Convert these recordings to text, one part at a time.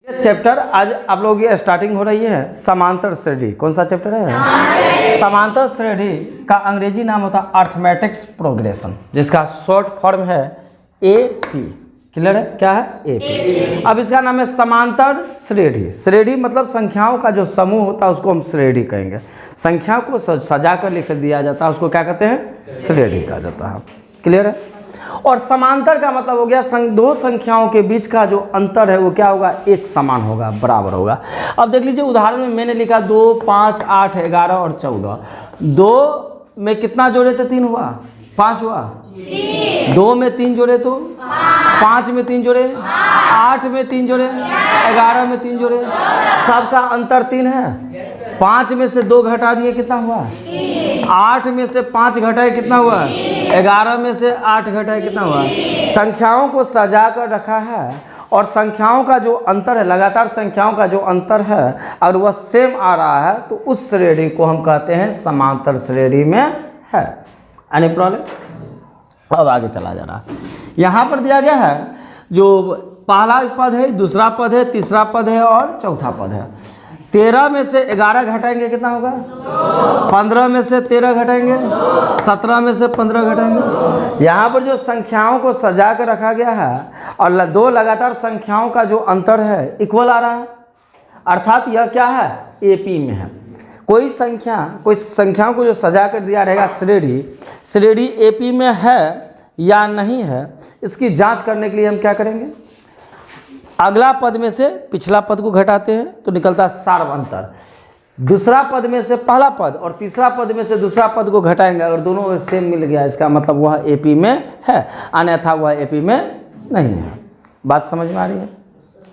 Chapter आज आप लोगों की स्टार्टिंग हो रही है समांतर श्रेणी। कौन सा चैप्टर है? समांतर श्रेणी का अंग्रेजी नाम होता है अर्थमेटिक्स प्रोग्रेशन, जिसका शॉर्ट फॉर्म है एपी। क्लियर है? क्या है? एपी। अब इसका नाम है समांतर श्रेणी। श्रेणी मतलब संख्याओं का जो समूह होता है उसको हम श्रेणी कहेंगे। संख्या को सजा कर लिख दिया जाता है उसको क्या कहते हैं? श्रेणी कहा जाता है। क्लियर है? और समांतर का मतलब हो गया दो संख्याओं के बीच का जो अंतर है वो क्या होगा? एक समान होगा, बराबर होगा। अब देख लीजिए उदाहरण में मैंने लिखा 2, 5, 8, 11 और 14। 2 में कितना जोड़े तो 3 हुआ, 5 हुआ। 2 में 3 जोड़े तो 5 में 3 जोड़े 8 में 3 जोड़े 11 में 3 जोड़े, सबका अंतर 3 है। 5 में से 2 घटा दिए कितना हुआ? 8 में से 5 घटाए कितना हुआ? 11 में से 8 घटाए कितना हुआ? संख्याओं को सजा कर रखा है और संख्याओं का जो अंतर है, लगातार संख्याओं का जो अंतर है अगर वह सेम आ रहा है तो उस श्रेणी को हम कहते हैं समांतर श्रेणी में है। Any problem? अब आगे चला जा रहा। यहाँ पर दिया गया है जो पहला पद है, दूसरा पद है, तीसरा पद है और चौथा पद है। 13 में से 11 घटाएंगे कितना होगा? 15 में से 13 घटाएंगे, 17 में से 15 घटाएंगे। यहाँ पर जो संख्याओं को सजा कर रखा गया है और दो लगातार संख्याओं का जो अंतर है इक्वल आ रहा है, अर्थात यह क्या है? एपी में है। कोई संख्याओं को जो सजा कर दिया रहेगा श्रेणी एपी में है या नहीं है, इसकी जांच करने के लिए हम क्या करेंगे? अगला पद में से पिछला पद को घटाते हैं तो निकलता है सार्व अंतर। दूसरा पद में से पहला पद और तीसरा पद में से दूसरा पद को घटाएंगे, अगर दोनों सेम मिल गया इसका मतलब वह एपी में है, अन्यथा वह एपी में नहीं है। बात समझ में आ रही है?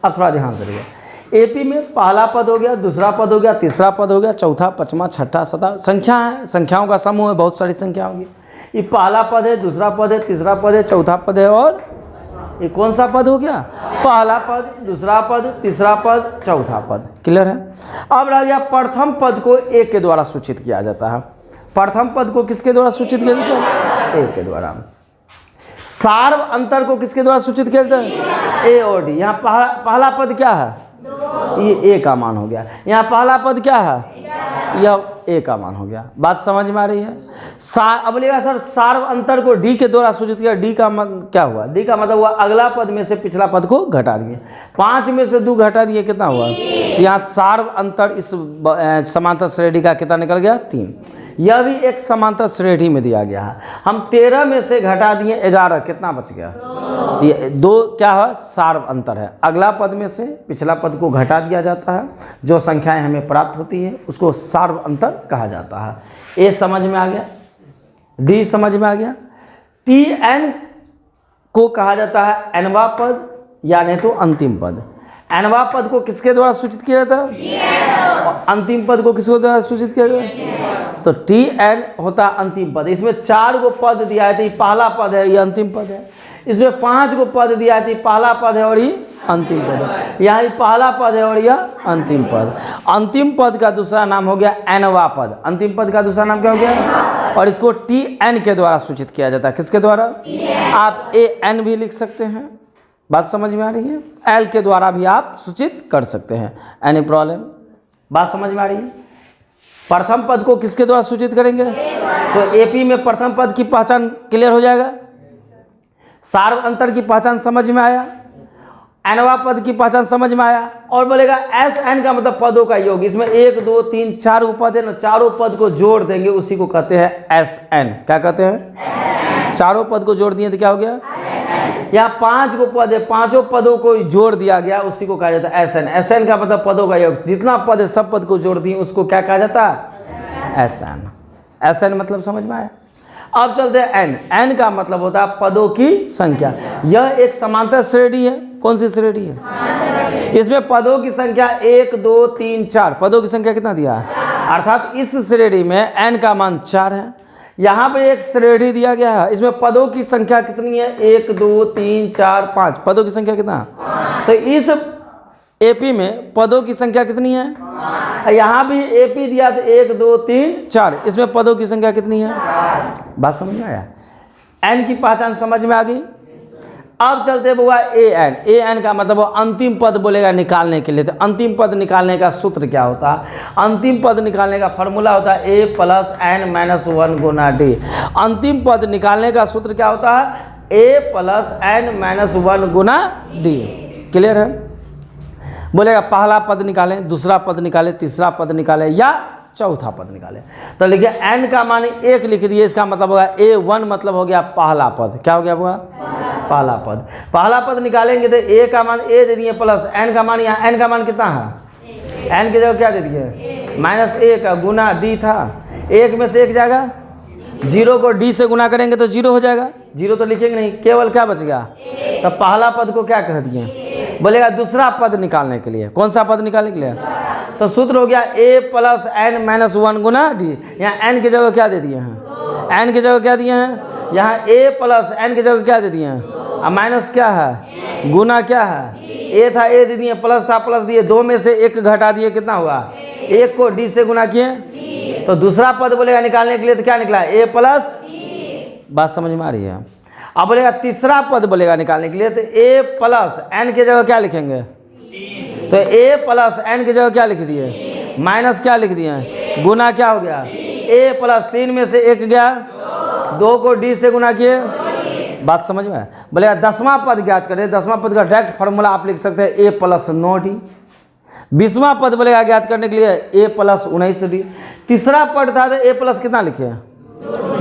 अब थोड़ा ध्यान से रहिए। एपी में पहला पद हो गया, दूसरा पद हो गया, तीसरा पद हो गया, चौथा, पांचवा, छठा, सातवां संख्या है, संख्याओं का समूह है, बहुत सारी संख्या होगी। ये पहला पद है, दूसरा पद है, तीसरा पद है, चौथा पद है और ये कौन सा पद हो गया? पहला पद, दूसरा पद, तीसरा पद, चौथा पद। क्लियर है? अब रह गया प्रथम पद को ए के द्वारा सूचित किया जाता है। प्रथम पद को किसके द्वारा सूचित किया जाता है? ए के द्वारा। सार्व अंतर को किसके द्वारा सूचित किया जाता है? ए और डी। यहाँ पहला पद क्या है? ये ए का मान हो गया। यहाँ पहला पद क्या है? यह ए का मान हो गया। बात समझ में आ रही है? अब बोलेगा सर सार्व अंतर को डी के द्वारा सूचित किया, डी का मतलब क्या हुआ? डी का मतलब हुआ अगला पद में से पिछला पद को घटा दिए। 5 में से 2 घटा दिए कितना हुआ? तो यहाँ सार्व अंतर इस समांतर श्रेणी का कितना निकल गया? 3। यह भी एक समांतर श्रेणी में दिया गया है। हम 13 में से घटा दिए 11, कितना बच गया? ये 2 क्या है? सार्व अंतर है। अगला पद में से पिछला पद को घटा दिया जाता है, जो संख्याएं हमें प्राप्त होती है उसको सार्व अंतर कहा जाता है। ए समझ में आ गया? डी समझ में आ गया? टी एन को कहा जाता है एनवा पद या नहीं तो अंतिम पद। एनवा पद को किसके द्वारा सूचित किया जाता है? अंतिम पद को किसके द्वारा सूचित किया जाता? तो टी एन होता है अंतिम पद। इसमें 4 को पद दिया है तो ये पहला पद है, ये अंतिम पद है। इसमें 5 को पद दिया है तो ये पहला पद है और ये अंतिम पद है। यहाँ ये पहला पद है और यह अंतिम पद। अंतिम पद का दूसरा नाम हो गया एनवा पद। अंतिम पद का दूसरा नाम क्या हो गया? और इसको टी एन के द्वारा सूचित किया जाता है। किसके द्वारा? आप ए एन भी लिख सकते हैं। बात समझ में आ रही है? एल के द्वारा भी आप सूचित कर सकते हैं। Any problem? बात समझ में आ रही है? प्रथम पद को किसके द्वारा सूचित करेंगे? तो एपी में प्रथम पद की पहचान क्लियर हो जाएगा। सार्व अंतर की पहचान समझ में आया, एनवा पद की पहचान समझ में आया। और बोलेगा एस एन का मतलब पदों का योग। इसमें 1, 2, 3, 4 पद है ना, चारों पद को जोड़ देंगे उसी को कहते हैं एस एन। क्या कहते हैं? चारों पद को जोड़ दिए तो क्या हो गया? यहाँ 5 को पद है, पांचों पदों को जोड़ दिया गया उसी को कहा जाता है एस एन। एस एन का मतलब पदों का योग। जितना पद है सब पद को जोड़ दिए उसको क्या कहा जाता है? S N. एस एन मतलब समझ में आया? अब चलते हैं एन। एन का मतलब होता है पदों की संख्या। यह एक समांतर श्रेणी है। कौन सी श्रेणी है? इसमें पदों की संख्या 1, 2, 3, 4। पदों की संख्या कितना दिया है? अर्थात इस श्रेणी में एन का मान 4 है। यहाँ पे एक श्रेणी दिया गया है, इसमें पदों की संख्या कितनी है? 1, 2, 3, 4, 5। पदों की संख्या कितना? तो इस एपी में पदों की संख्या कितनी है? यहाँ भी एपी दिया तो 1, 2, 3, 4। इसमें पदों की संख्या कितनी है? बात समझ में आया? एन की पहचान समझ में आ गई? अब चलते हुआ ए एन का मतलब वो अंतिम पद बोलेगा निकालने के लिए। तो अंतिम पद निकालने का सूत्र क्या होता है? अंतिम पद निकालने का फॉर्मूला होता है ए प्लस एन माइनस 1 गुना डी। अंतिम पद निकालने का सूत्र क्या होता है? ए प्लस एन माइनस 1 गुना डी। क्लियर है? बोलेगा पहला पद निकालें, दूसरा पद निकालें, तीसरा पद निकालें या चौथा पद निकालें। तो लिखिए n का मान 1 लिख दिए, इसका मतलब होगा a1 मतलब हो गया पहला पद। क्या हो गया हुआ? पहला पद। पहला पद निकालेंगे तो a का मान a दे दिए प्लस n का मान, यहाँ n का मान कितना है? n की जगह क्या दे दिए? -1 गुना d था, 1 में से 1 जाएगा, 0 को d से गुना करेंगे तो 0 हो जाएगा, 0 तो लिखेंगे नहीं, केवल क्या बच गया? तो पहला पद को क्या कह दिए? बोलेगा दूसरा पद निकालने के लिए। कौन सा पद निकालने के लिए? तो सूत्र हो गया a प्लस एन माइनस 1 गुना डी। यहाँ n की जगह क्या दे दिए हैं? n की जगह क्या दिए हैं? यहाँ a प्लस एन की जगह क्या दे दिए हैं? और माइनस क्या है? गुना क्या है? a था, a दे दिए, प्लस था, प्लस दिए, 2 में से 1 घटा दिए, कितना हुआ? 1 को d से गुना किए। तो दूसरा पद बोलेगा निकालने के लिए तो क्या निकला? a plus. बात समझ में आ रही है? अब बोलेगा तीसरा पद बोलेगा निकालने के लिए तो a प्लस एन की जगह क्या लिखेंगे? तो a प्लस एन की जगह क्या लिख दिए? माइनस क्या लिख दिए? गुना क्या हो गया? a प्लस 3 में से 1 गया, 2 को d से गुना किए। बात समझ में? बोलेगा 10वां पद ज्ञात करें। 10वां पद का डायरेक्ट फार्मूला आप लिख सकते हैं a प्लस 9d। 20वां पद बोलेगा ज्ञात करने के लिए a प्लस 19d। तीसरा पद था तो a प्लस कितना लिखे?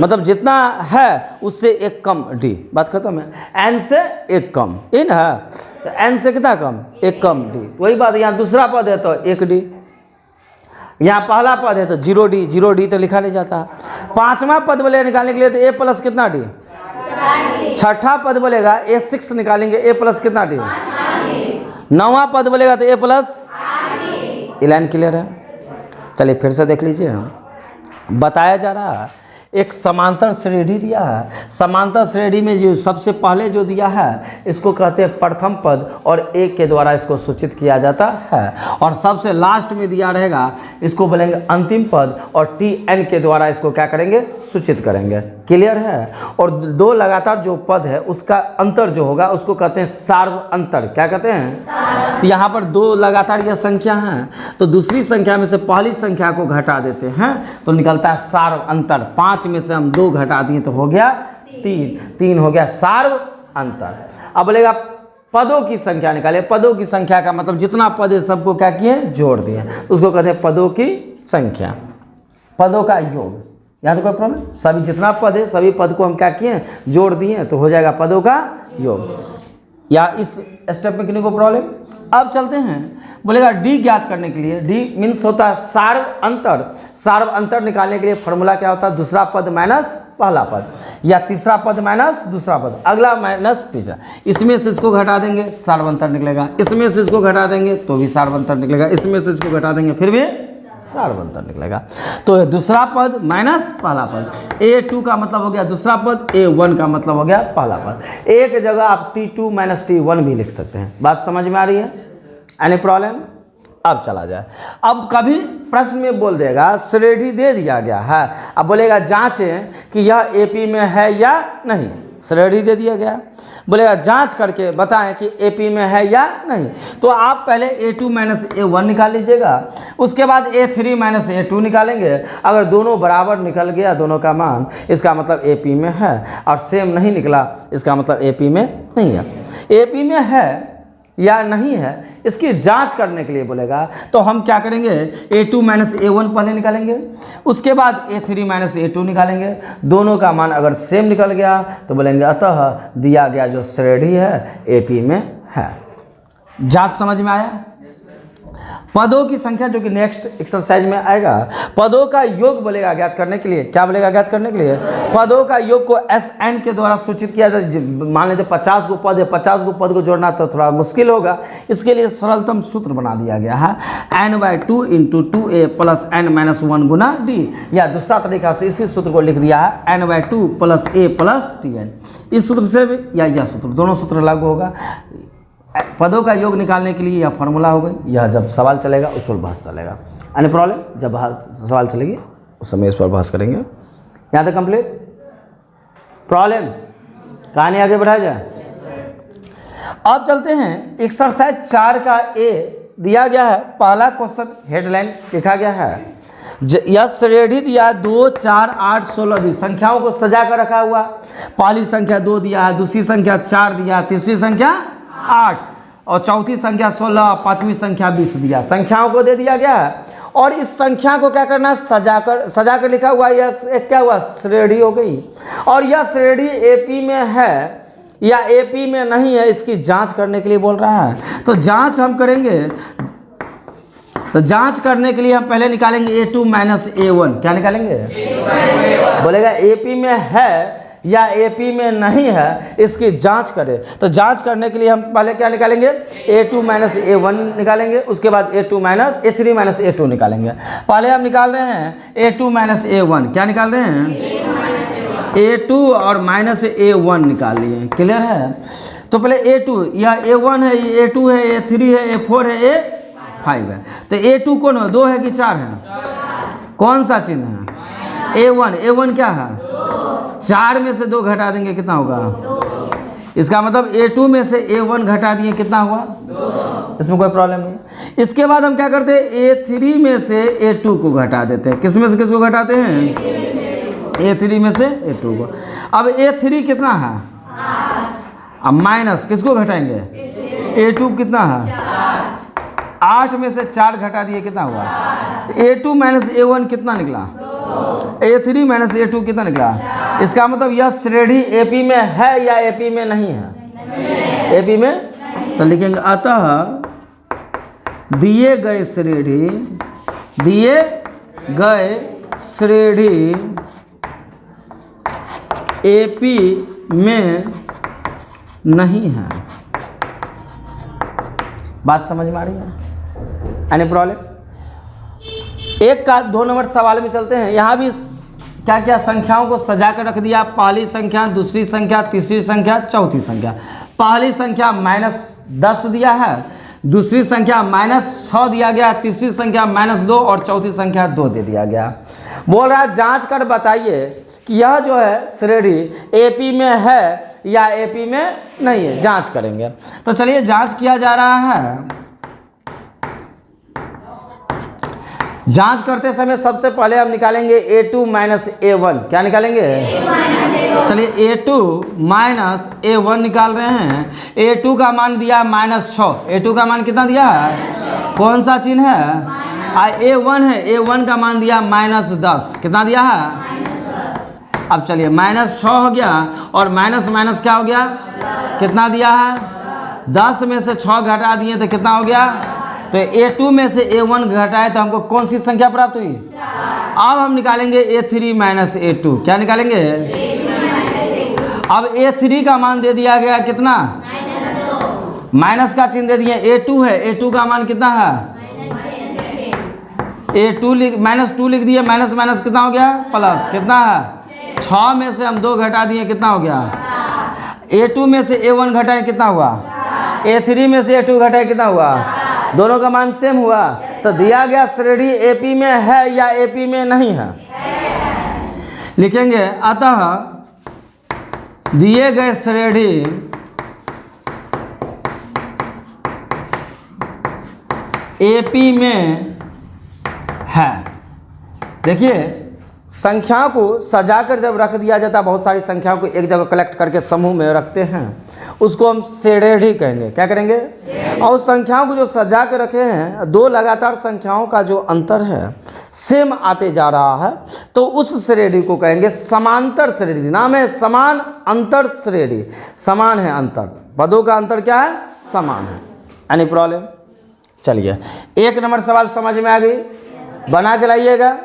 मतलब जितना है उससे 1 कम डी। बात खत्म है। n से 1 कम इन है, तो n से कितना कम? 1 कम डी। वही बात, यहाँ दूसरा पद है तो 1 डी, यहाँ पहला पद है तो 0 डी। 0 डी तो लिखा नहीं जाता। 5वां पद बोलेगा निकालने के लिए तो a प्लस कितना डी? 6ठा पद बोलेगा a6 निकालेंगे, a प्लस कितना डी? 9वां पद बोलेगा तो a प्लस। ये लाइन क्लियर है? चलिए फिर से देख लीजिए। बताया जा रहा है एक समांतर श्रेणी दिया है। समांतर श्रेणी में जो सबसे पहले जो दिया है इसको कहते हैं प्रथम पद और a के द्वारा इसको सूचित किया जाता है, और सबसे लास्ट में दिया रहेगा इसको बोलेंगे अंतिम पद और tn के द्वारा इसको क्या करेंगे? सूचित करेंगे। क्लियर है? और दो लगातार जो पद है उसका अंतर जो होगा उसको कहते हैं सार्व अंतर। क्या कहते हैं? तो यहाँ पर 2 लगातार यह संख्या है, तो दूसरी संख्या में से पहली संख्या को घटा देते हैं तो निकलता है सार्व अंतर। 5 में से हम 2 घटा दिए तो हो गया 3, 3 हो गया सार्व अंतर। अब बोलेगा पदों की संख्या निकाले। पदों की संख्या का मतलब जितना पद है सबको क्या किए? जोड़ दिए, उसको कहते हैं पदों की संख्या, पदों का योग। यहाँ तो कोई प्रॉब्लम? सभी जितना पद है सभी पद को हम क्या किए? जोड़ दिए तो हो जाएगा पदों का योग। या इस स्टेप में किसी को प्रॉब्लम? अब चलते हैं, बोलेगा डी ज्ञात करने के लिए। डी मीन्स होता है सार्व अंतर। सार्व अंतर निकालने के लिए फॉर्मूला क्या होता है? दूसरा पद माइनस पहला पद, या तीसरा पद माइनस दूसरा पद, अगला माइनस पिछला। इसमें से इसको घटा देंगे सार्व अंतर निकलेगा, इसमें से इसको घटा देंगे तो भी सार्व अंतर निकलेगा, इसमें से इसको घटा देंगे फिर भी सार्व अंतर निकलेगा। तो दूसरा पद माइनस पहला पद। a2 का मतलब हो गया दूसरा पद, a1 का मतलब हो गया पहला पद। एक जगह आप t2 माइनस t1 भी लिख सकते हैं। बात समझ में आ रही है? Any problem? अब चला जाए। अब कभी प्रश्न में बोल देगा श्रेणी दे दिया गया है, अब बोलेगा जांचें कि यह AP में है या नहीं। श्रेणी दे दिया गया, बोलेगा जांच करके बताएं कि AP में है या नहीं। तो आप पहले A2 माइनस A1 निकाल लीजिएगा, उसके बाद A3 माइनस A2 निकालेंगे। अगर दोनों बराबर निकल गया दोनों का मान, इसका मतलब AP में है, और सेम नहीं निकला इसका मतलब AP में नहीं है। AP में है या नहीं है इसकी जांच करने के लिए बोलेगा तो हम क्या करेंगे? A2 माइनस A1 पहले निकालेंगे, उसके बाद A3 माइनस A2 निकालेंगे। दोनों का मान अगर सेम निकल गया तो बोलेंगे अतः दिया गया जो श्रेणी है AP में है। जांच समझ में आया? पदों की संख्या जो कि नेक्स्ट एक्सरसाइज में आएगा, पदों का योग बोलेगा ज्ञात करने के लिए। क्या बोलेगा ज्ञात करने के लिए? पदों का योग को SN के द्वारा सूचित किया जाए। मान लीजिए 50 को पद है, 50 को पद को जोड़ना तो थोड़ा मुश्किल होगा, इसके लिए सरलतम सूत्र बना दिया गया है n/2 × 2a plus n minus 1 गुना d। या दूसरा तरीका से इसी सूत्र को लिख दिया है n/2 plus a plus tn। इस सूत्र से भी या यह सूत्र, दोनों सूत्र लागू होगा। पदों का योग निकालने के लिए यह फार्मूला हो गई। यह जब सवाल चलेगा उस पर बहस चलेगा। Any problem? जब सवाल चलेगी उस समय इस पर बहस करेंगे। यहाँ तक कंप्लीट? प्रॉब्लम? कहानी आगे बढ़ाया जाए? अब चलते हैं एक्सरसाइज 4 का ए दिया गया है। पहला क्वेश्चन हेडलाइन लिखा गया है, यह श्रेणी दिया 2, 4, 8, 16 20 संख्याओं को सजा कर रखा हुआ। पहली संख्या 2 दिया है, दूसरी संख्या 4 दिया, तीसरी संख्या 8 और चौथी संख्या 16, पांचवी संख्या 20 दिया। संख्याओं को दे दिया गया है और इस संख्या को क्या करना है, सजा कर लिखा हुआ। यह एक क्या हुआ, श्रेणी हो गई। और यह श्रेणी एपी में है या एपी में नहीं है, इसकी जांच करने के लिए बोल रहा है। तो जांच हम करेंगे, तो जांच करने के लिए हम पहले निकालेंगे A2 माइनस A1। क्या निकालेंगे, बोलेगा एपी में है या एपी में नहीं है, इसकी जांच करें। तो जांच करने के लिए हम पहले क्या निकालेंगे, A2 माइनस A1 निकालेंगे, उसके बाद A3 माइनस A2 निकालेंगे। पहले हम निकाल रहे हैं A2 माइनस A1। क्या निकाल रहे हैं, A2 और माइनस A1 निकाल लिए। क्लियर है। तो पहले A2, यह A1 है, ये A2 है, A3 है, A4 है, A5 है। तो A2 कौन है, 2 है कि 4 है, कौन सा चिन्ह है, A1 क्या है, 4 में से 2 घटा देंगे कितना होगा, 2। इसका मतलब A2 में से A1 घटा दिए कितना हुआ, 2। इसमें कोई प्रॉब्लम नहीं। इसके बाद हम क्या करते हैं, A3 में से A2 को घटा देते हैं। किस में से किसको घटाते हैं, A3 में से A2 को। अब A3 कितना है, अब माइनस किसको घटाएंगे, A2 कितना है, 8 में से 4 घटा दिए कितना हुआ, A2 माइनस A1 कितना निकला, A3 माइनस A2 कितना निकला। इसका मतलब यह श्रेणी एपी में है या एपी में नहीं है, एपी में। तो लिखेंगे अतः दिए गए श्रेणी एपी में नहीं है। बात समझ में आ रही है, एनी प्रॉब्लम। 1 का 2 नंबर सवाल में चलते हैं। यहाँ भी क्या क्या संख्याओं को सजा कर रख दिया। पहली संख्या, दूसरी संख्या, तीसरी संख्या, चौथी संख्या। पहली संख्या -10 दिया है, दूसरी संख्या -6 दिया गया, तीसरी संख्या -2 और चौथी संख्या 2 दे दिया गया। बोल रहा है जांच कर बताइए कि यह जो है श्रेणी एपी में है या एपी में नहीं है। जांच करेंगे। तो चलिए जांच किया जा रहा है। जांच करते समय सबसे पहले हम निकालेंगे A2 माइनस A1। क्या निकालेंगे, चलिए A2 माइनस A1 निकाल रहे हैं। A2 का मान दिया -6, A2 का मान कितना दिया है, कौन सा चिन्ह है, A1 है, A1 का मान दिया -10। कितना दिया है, अब चलिए -6 हो गया और माइनस क्या हो गया, कितना दिया है, 10 में से 6 घटा दिए तो कितना हो गया। तो A2 में से A1 घटाए तो हमको कौन सी संख्या प्राप्त हुई। अब हम निकालेंगे A3 माइनस A2। क्या निकालेंगे, अब A3 का मान दे दिया गया कितना, माइनस का चिन्ह दे दिए। A2 है, A2 का मान कितना है, A2 -2 लिख दिए। माइनस कितना हो गया, प्लस कितना है, 6 में से हम 2 घटा दिए कितना हो गया। A2 में से A1 घटाए कितना हुआ, A3 में से A2 घटाए कितना हुआ, दोनों का मान सेम हुआ। तो दिया गया श्रेणी एपी में है या एपी में नहीं है। लिखेंगे अतः दिए गए श्रेणी एपी में है। देखिए संख्याओं को सजाकर जब रख दिया जाता है, बहुत सारी संख्याओं को एक जगह कलेक्ट करके समूह में रखते हैं, उसको हम श्रेणी कहेंगे। क्या करेंगे, और संख्याओं को जो सजा के रखे हैं, 2 लगातार संख्याओं का जो अंतर है सेम आते जा रहा है, तो उस श्रेणी को कहेंगे समांतर श्रेणी। नाम है समान अंतर श्रेणी। समान है अंतर, पदों का अंतर क्या है, समान है। Any problem. चलिए 1 नंबर सवाल समझ में आ गई, बना के लाइएगा।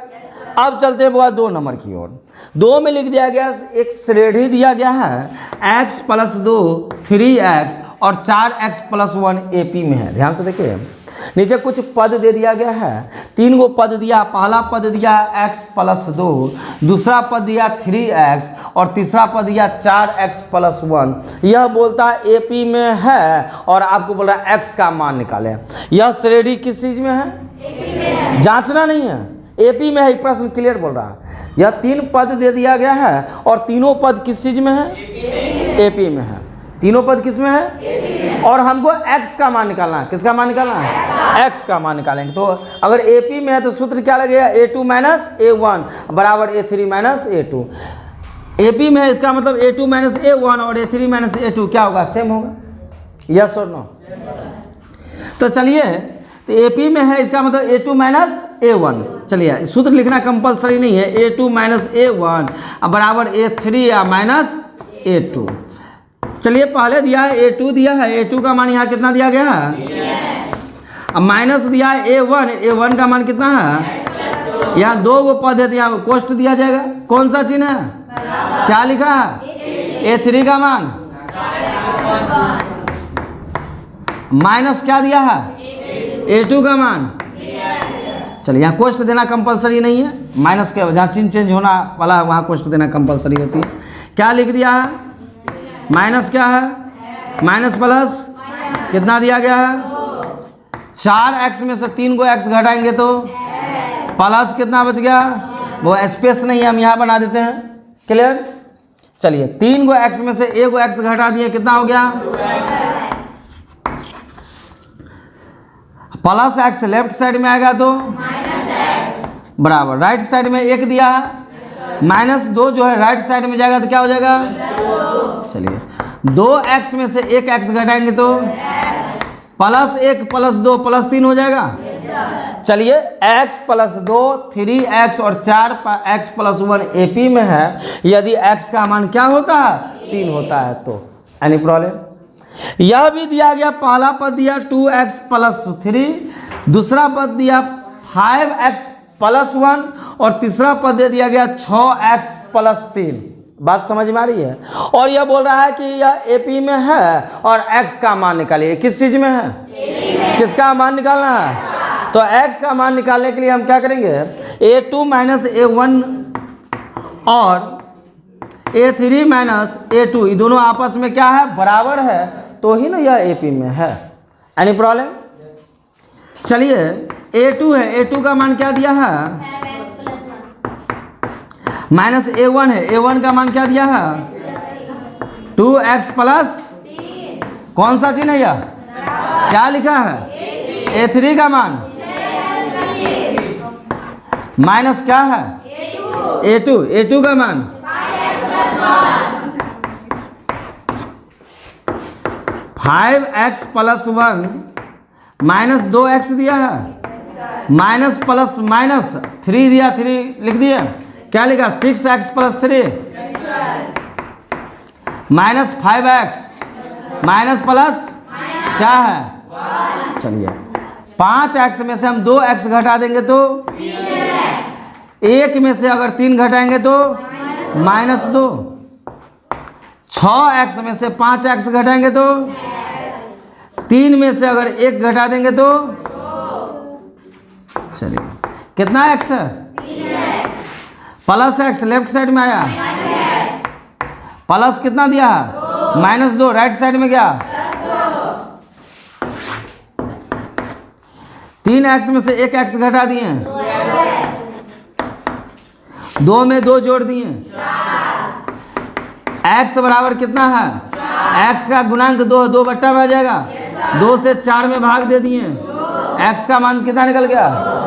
अब चलते हैं बुआ 2 नंबर की ओर। 2 में लिख दिया गया, एक श्रेणी दिया गया है x + 2 3x और 4x + 1 एपी में है। ध्यान से देखिए, नीचे कुछ पद दे दिया गया है। 3 गो पद दिया। पहला पद दिया x + 2, दूसरा पद दिया 3x और तीसरा पद दिया 4x + 1। यह बोलता है एपी में है और आपको बोल रहा है x का मान निकालें। यह श्रेणी किस चीज में है, एपी में है। जांचना नहीं है, एपी में है। प्रश्न क्लियर बोल रहा है। यह 3 पद दे दिया गया है और तीनों पद किस चीज में है, एपी में है। तीनों पद किस में है, और हमको x का मान निकालना है। किसका मान निकालना है? x का मान निकालेंगे। तो अगर AP में है तो सूत्र क्या लगेगा? A2 माइनस A1 बराबर A3 माइनस A2। AP में है इसका मतलब A2 माइनस A1 और A3 माइनस A2 क्या होगा? सेम होगा। यस और नो? तो चलिए, तो AP में है इसका मतलब A2 माइनस A1। चलिए, सूत्र लिखना कंपलसरी नहीं है। A2 माइनस A1 बराबर A3 माइनस A2। चलिए, पहले दिया है A2 दिया है, A2 का मान यहाँ कितना दिया गया है? अब माइनस दिया है A1, A1 का मान कितना है? यहाँ दो वो पद है तो यहाँ कोष्ट दिया जाएगा। कौन सा चिन्ह है? क्या लिखा है? A3 का मान माइनस क्या दिया है? A2 का मान। चलिए, यहाँ कोष्ट देना कंपलसरी नहीं है। माइनस के जहाँ चिन्ह चेंज होना वाला है वहाँ कोष्ट देना कंपलसरी होती है। क्या लिख दिया है? माइनस क्या है? माइनस प्लस कितना दिया गया है? 4x में से 3 को x घटाएंगे तो प्लस कितना बच गया? वो स्पेस नहीं है, हम यहाँ बना देते हैं। क्लियर? चलिए, 3 को x में से 1 को x घटा दिए, कितना हो गया? प्लस x लेफ्ट साइड में आएगा तो बराबर राइट साइड में 1 दिया है, माइनस 2 जो है राइट साइड में जाएगा तो क्या हो जाएगा? चलिए, 2x में से 1x घटाएंगे तो प्लस 1 प्लस 2 प्लस 3 हो जाएगा। चलिए, x प्लस 2 3x और 4x प्लस 1 AP में है। यदि x का मान क्या होता है? 3 होता है तो एनी प्रॉब्लम? यह भी दिया गया, पहला पद दिया 2x प्लस 3, दूसरा पद दिया 5x प्लस 1 और तीसरा पद दे दिया गया 6x प्लस 3। बात समझ में आ रही है? और यह बोल रहा है कि यह AP में है और x का मान निकालिए। किस चीज में है? किसका मान निकालना है? तो x का मान निकालने के लिए हम क्या करेंगे? A2 माइनस A1 और A3 माइनस A2 ये दोनों आपस में क्या है? बराबर है, तो ही ना यह AP में है। Any problem? चलिए, A2 है, A2 का मान क्या दिया है? माइनस A1 है, A1 का मान क्या दिया है? 2x प्लस कौन सा चिन्ह है? यह क्या लिखा है? A3 का मान माइनस क्या है? A2 का मान 5x प्लस 1 माइनस 2x दिया है, माइनस प्लस माइनस 3 दिया, 3 लिख दिया। क्या लिखा? 6x plus 3 minus 5x minus plus क्या है? चलिए, 5x में से हम 2x घटा देंगे तो 1 में से अगर 3 घटाएंगे तो माइनस 2, 6x में से 5x घटाएंगे तो 3 में से अगर 1 घटा देंगे तो चलिए कितना x है? प्लस x लेफ्ट साइड में आया, प्लस कितना दिया? माइनस 2 राइट साइड में गया, 3x में से 1x घटा दिए, 2 में 2 जोड़ दिए, x बराबर कितना है? x का गुणांक 2, 2 बट्टा में आ जाएगा, 2 से 4 में भाग दे दिए, x का मान कितना निकल गया?